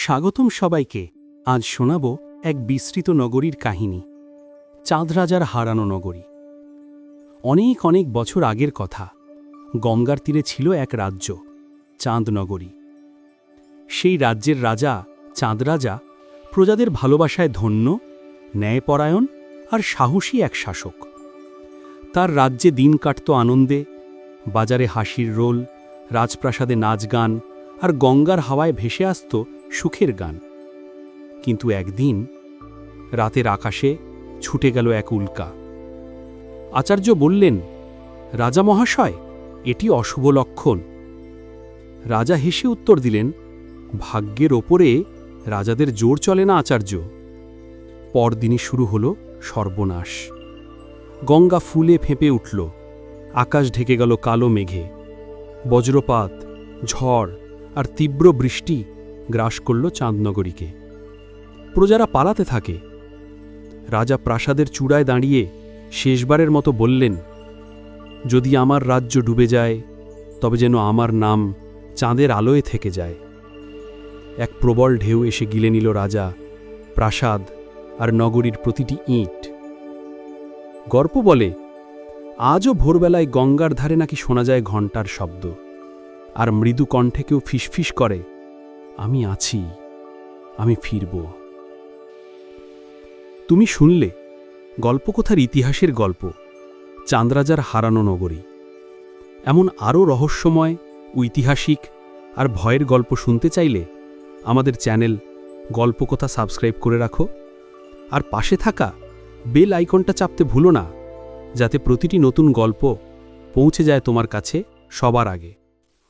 স্বাগতম সবাইকে। আজ শোনাব এক বিস্তৃত নগরীর কাহিনী, চাঁদ রাজার হারানো নগরী। অনেক অনেক বছর আগের কথা। গঙ্গার তীরে ছিল এক রাজ্য, চাঁদ নগরী। সেই রাজ্যের রাজা, চাঁদ রাজা, প্রজাদের ভালোবাসায় ধন্য, ন্যায়পরায়ণ আর সাহসী এক শাসক। তার রাজ্যে দিন কাটত আনন্দে, বাজারে হাসির রোল, রাজপ্রাসাদে নাচ গান, আর গঙ্গার হাওয়ায় ভেসে আসত সুখের গান। কিন্তু একদিন রাতের আকাশে ছুটে গেল এক উল্কা। আচার্য বললেন, রাজা মহাশয়, এটি অশুভ লক্ষণ। রাজা হেসে উত্তর দিলেন, ভাগ্যের ওপরে রাজাদের জোর চলে না আচার্য। পরদিনই শুরু হল সর্বনাশ। গঙ্গা ফুলে ফেঁপে উঠল, আকাশ ঢেকে গেল কালো মেঘে। বজ্রপাত, ঝড় আর তীব্র বৃষ্টি গ্রাস করল চাঁদনগরীকে। প্রজারা পালাতে থাকে। রাজা প্রাসাদের চূড়ায় দাঁড়িয়ে শেষবারের মতো বললেন, যদি আমার রাজ্য ডুবে যায়, তবে যেন আমার নাম চাঁদের আলোয় থেকে যায়। এক প্রবল ঢেউ এসে গিলে নিল রাজা, প্রাসাদ আর নগরীর প্রতিটি ইঁট। গল্প বলে, আজও ভোরবেলায় গঙ্গার ধারে নাকি শোনা যায় ঘণ্টার শব্দ, আর মৃদু কণ্ঠে কেউ ফিসফিস করে, আমি আছি, আমি ফিরব। তুমি শুনলে গল্পকথার ইতিহাসের গল্প, চাঁদ রাজার হারানো নগরী। এমন আরও রহস্যময়, ঐতিহাসিক আর ভয়ের গল্প শুনতে চাইলে আমাদের চ্যানেল গল্পকথা সাবস্ক্রাইব করে রাখো, আর পাশে থাকা বেল আইকনটা চাপতে ভুলো না, যাতে প্রতিটি নতুন গল্প পৌঁছে যায় তোমার কাছে সবার আগে।